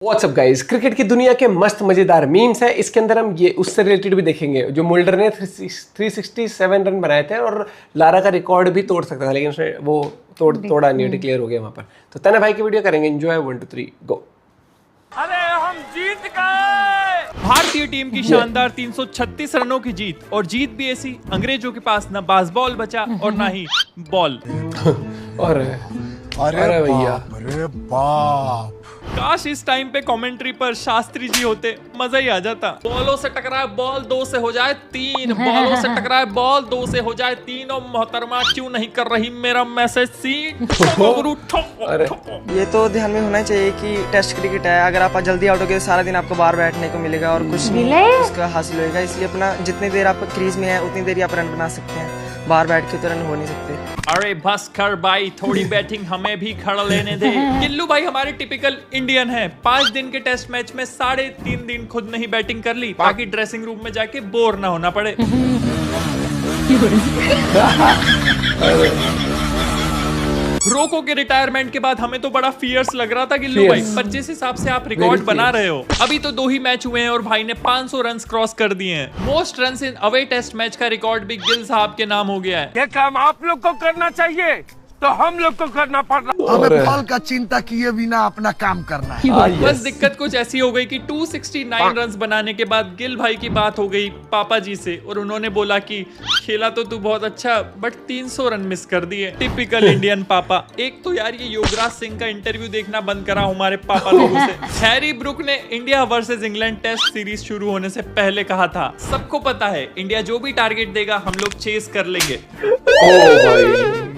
WhatsApp guys, cricket की दुनिया के मस्त मजेदार मीम्स है। इसके अंदर हम ये उससे रिलेटेड भी देखेंगे जो मुल्डर ने 367 रन बनाए थे और लारा का रिकॉर्ड भी तोड़ सकता था, लेकिन उसने वो तोड़ा नहीं, डिक्लेयर हो गया वहां पर। तो तने भाई की वीडियो करेंगे, एंजॉय। 1 2 3 गो। अरे हम जीत गए। भारतीय टीम की शानदार 336 रनों की जीत, और जीत भी ऐसी, अंग्रेजों के पास न बास्बॉल बचा और ना ही बॉल। अरे भैया, अरे बाप, काश इस टाइम पे कमेंट्री पर शास्त्री जी होते, मजा ही आ जाता। बॉलों से टकराए बॉल 2 से हो जाए 3, बॉलों से टकराए बॉल 2 से हो जाए 3, और मोहतरमा क्यों नहीं कर रही मेरा मैसेज सीन। ये तो ध्यान में होना चाहिए कि टेस्ट क्रिकेट है, अगर आप जल्दी आउट हो गए सारा दिन आपको बाहर बैठने को मिलेगा और कुछ नहीं उसका हासिल होगा। इसलिए अपना जितनी देर आप क्रीज में है उतनी देर ही आप रन बना सकते हैं, बाहर बैठ के तो रन हो नहीं सकते। अरे बस कर भाई, थोड़ी बैटिंग हमें भी खड़ा लेने दे। गिल्लू भाई हमारे टिपिकल इंडियन है, 5 दिन के टेस्ट मैच में 3.5 दिन खुद नहीं बैटिंग कर ली ताकि ड्रेसिंग रूम में जाके बोर ना होना पड़े। रोको के रिटायरमेंट के बाद हमें तो बड़ा फियर्स लग रहा था गिल्लू भाई, पर जिस हिसाब से आप रिकॉर्ड बना रहे हो, अभी तो 2 ही मैच हुए हैं और भाई ने 500 रन क्रॉस कर दिए हैं। Most run in away test match का रिकॉर्ड भी गिल साहब के नाम हो गया है। ये काम आप लोग को करना चाहिए तो हम लोग को करना पड़ रहा। हमें फल का चिंता किए बिना अपना काम करना है। बस दिक्कत कुछ ऐसी हो गई कि 269 रन बनाने के बाद गिल भाई की बात हो गई पापा जी से, और उन्होंने बोला कि खेला तो तू बहुत अच्छा, बट 300 रन मिस कर दिए। टिपिकल इंडियन पापा। एक तो यार ये युवराज सिंह का इंटरव्यू देखना बंद करा हमारे पापा लोगों से। हैरी ब्रुक ने India versus England test series शुरू होने से पहले कहा था, सबको पता है इंडिया जो भी टारगेट देगा हम लोग चेस कर लेंगे।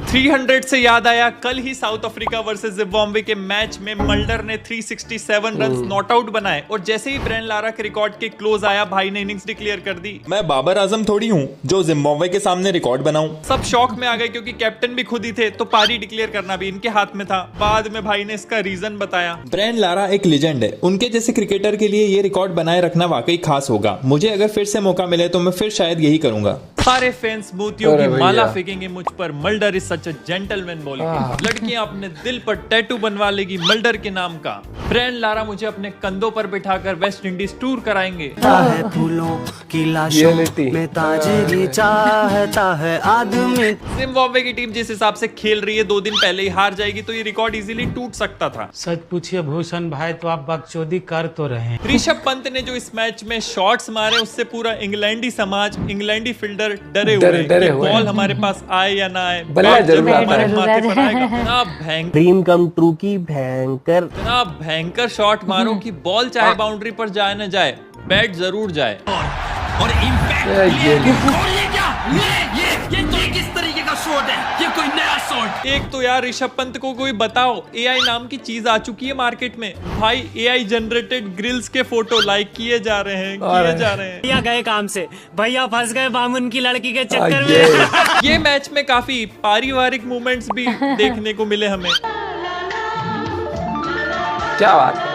300 से याद आया, कल ही साउथ अफ्रीका वर्सेस जिम्बाब्वे के मैच में मल्डर ने 367 रन नॉट आउट बनाए, और जैसे ही ब्रेन लारा के रिकॉर्ड के क्लोज आया, भाई ने इनिंग्स डिक्लेयर कर दी। मैं बाबर आजम थोड़ी हूँ जो जिम्बाब्वे के सामने रिकॉर्ड बनाऊं। सब शॉक में आ गए क्योंकि कैप्टन भी खुद ही थे, तो पारी डिक्लेयर करना भी इनके हाथ में था। बाद में भाई ने इसका रीजन बताया। ब्रेन लारा एक लेजेंड है, उनके जैसे क्रिकेटर के लिए ये रिकॉर्ड बनाए रखना वाकई खास होगा। मुझे अगर फिर से मौका मिले तो मैं फिर शायद यही करूंगा। सारे फैंस मोतियों की माला फेंकेंगे मुझ पर, Mulder is such a gentleman बोलेंगे। लड़कियां अपने दिल पर टैटू बनवा लेगी मल्डर के नाम का। ब्रेन लारा मुझे अपने कंधों पर बिठाकर वेस्ट इंडीज टूर कराएंगे। फूलों की लाशों में ताजगी चाहता है आदमी। जिम्बाब्वे की टीम जिस हिसाब से खेल रही है, 2 दिन पहले ही हार जाएगी, तो ये रिकॉर्ड इजीली टूट सकता था। सच पूछिए भूषण भाई, तो आप बकचोदी कर तो रहे हैं। ऋषभ पंत ने जो इस मैच में शॉट्स मारे, उससे पूरा इंग्लैंडी समाज, इंग्लैंडी फील्डर डरे हुए बॉल हमारे पास आए या ना आए, हमारे माथे पर आएगा। इतना भयंकर ड्रीम कम ट्रू की भयंकर, इतना भयंकर शॉट मारो कि बॉल चाहे बाउंड्री पर जाए ना जाए, बैट जरूर जाए। और ये तो किस तरीके का शॉट है, ये कोई नया शॉट। एक तो यार ऋषभ पंत को कोई बताओ, एआई नाम की चीज आ चुकी है मार्केट में भाई। एआई जनरेटेड ग्रिल्स के फोटो लाइक किए जा रहे हैं। भैया गए काम से, भैया फंस गए बामुन की लड़की के चक्कर में। ये मैच में काफी पारिवारिक मोमेंट्स भी देखने को मिले हमें। क्या बात है।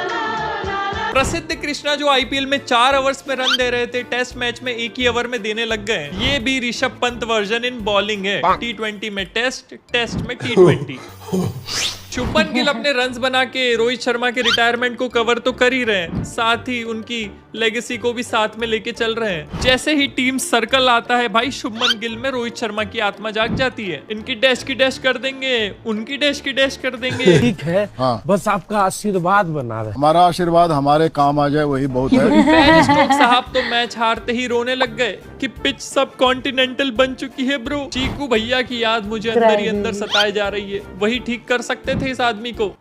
प्रसिद्ध कृष्णा जो आईपीएल में 4 ओवर्स में रन दे रहे थे, टेस्ट मैच में 1 ही ओवर में देने लग गए। ये भी ऋषभ पंत वर्जन इन बॉलिंग है। T20 में टेस्ट, टेस्ट में T20। शुभमन गिल अपने रन्स बना के रोहित शर्मा के रिटायरमेंट को कवर तो कर ही रहे हैं, साथ ही उनकी लेगेसी को भी साथ में लेके चल रहे हैं। जैसे ही टीम सर्कल आता है भाई, शुभमन गिल में रोहित शर्मा की आत्मा जाग जाती है। इनकी डैश की डैश कर देंगे, उनकी डैश की डैश कर देंगे। ठीक है, हाँ। बस आपका आशीर्वाद बना रहे। हमारा आशीर्वाद हमारे काम आ जाए वही बहुत है। बेन स्टोक्स साहब तो मैच हारते ही रोने लग गए कि पिच सब कॉन्टिनेंटल बन चुकी है ब्रो। चीकू भैया की याद मुझे अंदर ही अंदर सताए जा रही है, वही ठीक कर सकते थे इस आदमी को।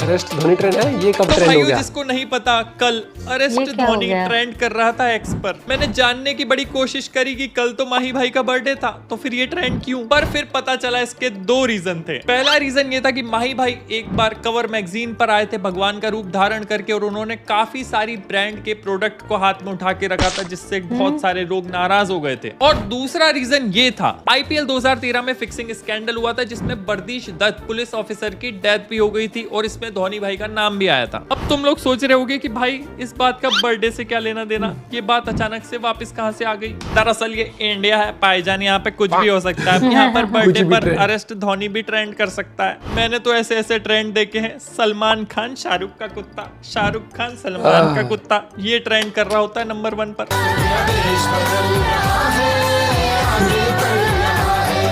अरेस्ट धोनी ट्रेंड है, ये कब तो ट्रेंड हो गया? जिसको नहीं पता, कल अरेस्ट धोनी ट्रेंड कर रहा था एक्स पर। मैंने जानने की बड़ी कोशिश करी कि कल तो माही भाई का बर्थडे था, तो फिर ये ट्रेंड क्यों? पर फिर पता चला इसके 2 रीजन थे। पहला रीजन ये था कि माही भाई एक बार कवर मैगजीन पर आए थे भगवान का रूप धारण करके, और उन्होंने काफी सारी ब्रांड के प्रोडक्ट को हाथ में उठा के रखा था, जिससे बहुत सारे लोग नाराज हो गए थे। और दूसरा रीजन ये था, आईपीएल 2013 में फिक्सिंग स्कैंडल हुआ था, जिसमें बर्दिश दत्त पुलिस ऑफिसर की डेथ भी हो गई थी, और इसमें धोनी भाई का नाम भी आया था। अब तुम लोग सोच रहे होगे कि भाई इस बात का बर्थडे से क्या लेना देना? ये बात अचानक से वापस कहाँ से आ गई? दरअसल ये इंडिया है पाईजान, यहाँ पे कुछ भी हो सकता है। यहाँ पर बर्थडे पर अरेस्ट धोनी भी ट्रेंड कर सकता है। मैंने तो ऐसे ऐसे ट्रेंड देखे हैं, सलमान खान शाहरुख का कुत्ता, शाहरुख खान सलमान का कुत्ता, ये ट्रेंड कर रहा होता है नंबर 1 पर।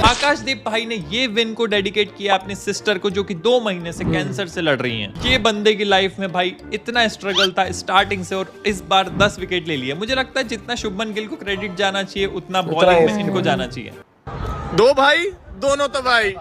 आकाशदीप भाई ने ये विन को डेडिकेट किया अपनी सिस्टर को, जो कि 2 महीने से कैंसर से लड़ रही हैं। ये बंदे की लाइफ में भाई इतना स्ट्रगल था स्टार्टिंग से, और इस बार 10 विकेट ले लिए। मुझे लगता है जितना शुभमन गिल को क्रेडिट जाना चाहिए उतना बॉलिंग में इनको जाना चाहिए। 2 भाई दोनों तो भाई।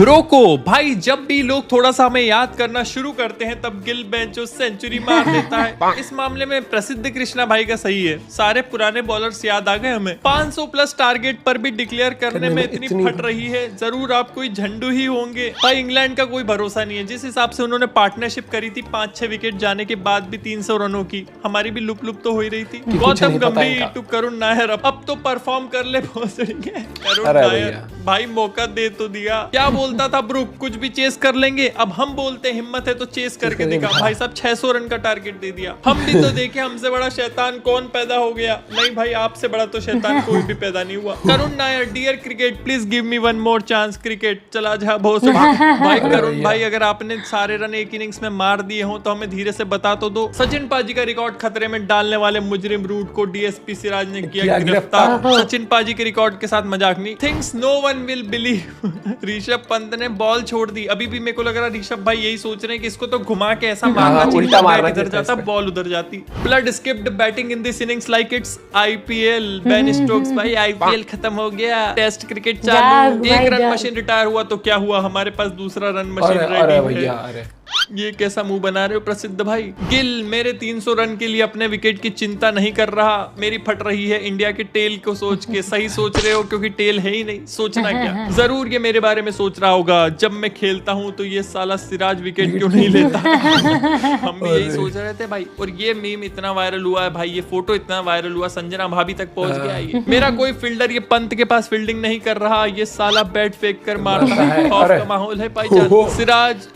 रोको भाई, जब भी लोग थोड़ा सा हमें याद करना शुरू करते हैं तब गिल बेंचो सेंचुरी मार देता है। इस मामले में प्रसिद्ध कृष्णा भाई का सही है, सारे पुराने बॉलर्स याद आ गए हमें। 500 प्लस टारगेट पर भी डिक्लेयर करने में इतनी फट रही है, जरूर आप कोई झंडू ही होंगे। भाई इंग्लैंड का कोई भरोसा नहीं है। जिस हिसाब से उन्होंने पार्टनरशिप करी थी 5-6 विकेट जाने के बाद भी 300 रनों की, हमारी भी लुप लुप तो हो ही रही थी। गौतम गंभीर टू करुण नायर, अब तो परफॉर्म कर ले पहुंचेंगे। करुण नायर भाई मौका दे तो दिया। क्या बोलता था ब्रुक, कुछ भी चेस कर लेंगे। अब हम बोलते हिम्मत है तो चेस करके दिखा। भाई साहब 600 रन का टारगेट दे दिया। हम भी तो देखे हमसे बड़ा शैतान कौन पैदा हो गया। नहीं भाई, आपसे बड़ा तो शैतान कोई भी पैदा नहीं हुआ। Karun Nair, dear cricket please give me 1 more chance. Cricket चला जा भोसड़ी। भाई करुण भाई, अगर आपने सारे रन एक इनिंग्स में मार दिए हो तो हमें धीरे से बता तो दो। सचिन पाजी का रिकॉर्ड खतरे में डालने वाले मुजरिम रूट को डीएसपी सिराज ने किया गिरफ्तार। सचिन पाजी के रिकॉर्ड के साथ मजाक नहीं। Things no one will believe. Rishabh Pant ने बॉल छोड़ दी। अभी भी मेरे को लग रहा ऋषभ भाई यही सोच रहे हैं कि इसको तो घुमा के ऐसा मारना चाहिए, इधर जाता बॉल उधर जाती। Blood skipped batting in this innings like it's IPL. Ben Stokes भाई, आईपीएल खत्म हो गया, टेस्ट क्रिकेट चालू। 1 रन मशीन रिटायर हुआ तो क्या हुआ, हमारे पास दूसरा रन मशीन रेडी है। ये कैसा मुंह बना रहे हो प्रसिद्ध भाई? गिल मेरे 300 रन के लिए अपने विकेट की चिंता नहीं कर रहा, मेरी फट रही है इंडिया के टेल को सोच के। सही सोच रहे हो, क्योंकि टेल है ही नहीं, सोचना क्या। जरूर ये मेरे बारे में सोच रहा होगा, जब मैं खेलता हूँ तो ये साला सिराज विकेट क्यों नहीं लेता। हम भी यही सोच रहे थे भाई। और ये मीम इतना वायरल हुआ है भाई, ये फोटो इतना वायरल हुआ, संजना भाभी तक पहुंच गया ये। मेरा कोई फील्डर ये पंत के पास फील्डिंग नहीं कर रहा, ये साला बैट फेंक कर मारता है। खौफ का माहौल है भाई।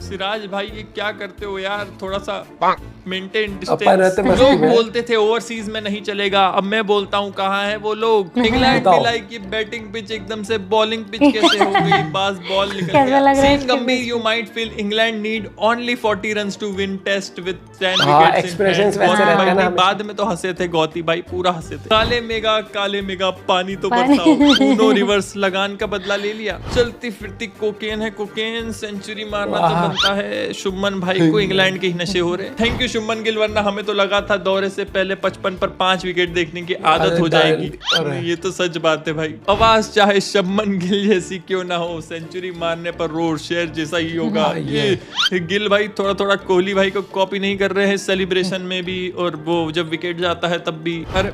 सिराज भाई ये क्या करते हो यार, थोड़ा सा मेंटेन डिस्टेंस। लोग बोलते थे ओवरसीज में नहीं चलेगा, अब मैं बोलता हूँ कहाँ है वो लोग। इंग्लैंड की लाइक ये बैटिंग पिच एकदम से बॉलिंग पिच कैसे हो गई, बास बॉल निकल गया। Scene Gambhir, you might feel England need only 40 runs to win test with 10 wickets in hand. बाद में तो हंसे थे गौती भाई, पूरा हंसे थे। काले मेगा पानी तो बरसाओ। उनो रिवर्स लगान का बदला ले लिया। चलती फिरती कोकेन है कोकेन, सेंचुरी मारना तो बनता है। शुभमन भाई को इंग्लैंड के ही नशे हो रहे। थैंक यू शुभमन गिल, वरना हमें तो लगा था दौरे से पहले 55 पर 5 विकेट देखने की आदत हो जाएगी। ये तो सच बात है भाई। आवाज चाहे शुभमन गिल जैसी क्यों ना हो, सेंचुरी मारने पर रोड शेयर जैसा ही होगा। ये गिल भाई थोड़ा कोहली भाई को कॉपी नहीं कर रहे हैं सेलिब्रेशन में भी, और वो जब विकेट जाता है तब भी। अरे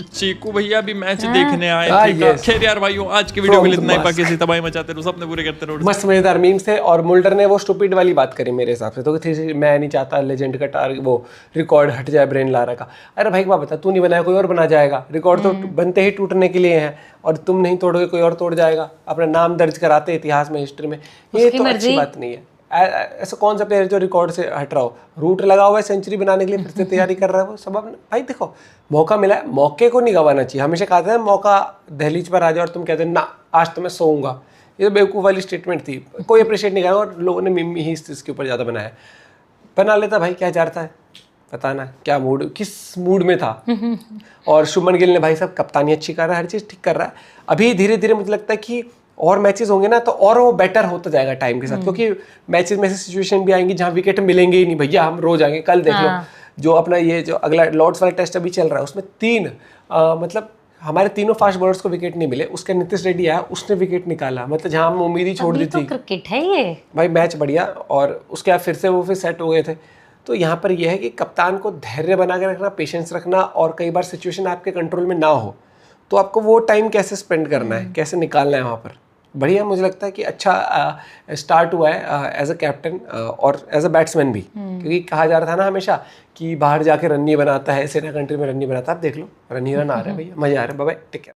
चीकू भैया भी मैच देखने आए थे। खैर यार भाइयों, आज की वीडियो के लिए इतना ही। बाकी ऐसी तबाही मचाते रहो, सपने पूरे करते रहो। मस्त मजेदार मीम्स थे, और मुल्डर ने वो स्टूपिड वाली बात करी मेरे हिसाब से, तो मैं नहीं चाहता लेजेंड का वो रिकॉर्ड हट जाए ब्रेन लारा का। अरे भाई बात बता, तू नहीं बनाया कोई और बना जाएगा। रिकॉर्ड तो बनते ही टूटने के लिए हैं, और तुम नहीं तोड़ोगे कोई और तोड़ जाएगा। अपना नाम दर्ज कराते इतिहास में, हिस्ट्री में। ये तो अच्छी बात नहीं है। ऐसा कौन सा प्लेयर जो रिकॉर्ड से हट रहा हो, रूट लगा हुआ है सेंचुरी बनाने के लिए, फिर से तैयारी कर रहा है वो सब। भाई देखो, मौका मिला है, मौके को नहीं गंवाना चाहिए। हमेशा कहते हैं मौका दहलीज पर आ जाए और तुम कहते हैं ना आज तो मैं सोऊंगा। ये तो बेवकूफ़ वाली स्टेटमेंट थी, कोई अप्रिशिएट नहीं करा, और लोगों ने मीम ही इसके ऊपर ज़्यादा बनाया। बना लेता भाई, क्या चाहता है पता ना क्या मूड, किस मूड में था। और शुभमन गिल ने भाई साहब कप्तानी अच्छी कर रहा है, हर चीज़ ठीक कर रहा है। अभी धीरे धीरे मुझे लगता है कि और मैचेस होंगे ना तो और वो बेटर होता जाएगा टाइम के साथ, क्योंकि मैचेस में ऐसी सिचुएशन भी आएंगी जहाँ विकेट मिलेंगे ही नहीं भैया, हम रोज आएंगे। कल देख लो, जो अपना ये जो अगला लॉर्ड्स वाला टेस्ट अभी चल रहा है, उसमें 3 मतलब हमारे तीनों फास्ट बॉलर्स को विकेट नहीं मिले। उसका नीतीश रेड्डी आया, उसने विकेट निकाला। मतलब जहाँ हम उम्मीद ही छोड़ दी थी। क्रिकेट है ये भाई, मैच बढ़िया, और उसके बाद फिर से वो फिर सेट हो गए थे। तो यहाँ पर यह है कि कप्तान को धैर्य बना के रखना, पेशेंस रखना, और कई बार सिचुएशन आपके कंट्रोल में ना हो तो आपको वो टाइम कैसे स्पेंड करना है, कैसे निकालना है वहाँ पर। बढ़िया, मुझे लगता है कि अच्छा स्टार्ट हुआ है एज अ कैप्टन और एज अ बैट्समैन भी, क्योंकि कहा जा रहा था ना हमेशा कि बाहर जाके रन नहीं बनाता है, सेना कंट्री में रन नहीं बनाता। आप देख लो रन ही रन आ रहा है भैया, मजा आ रहा है। Bye bye, take care.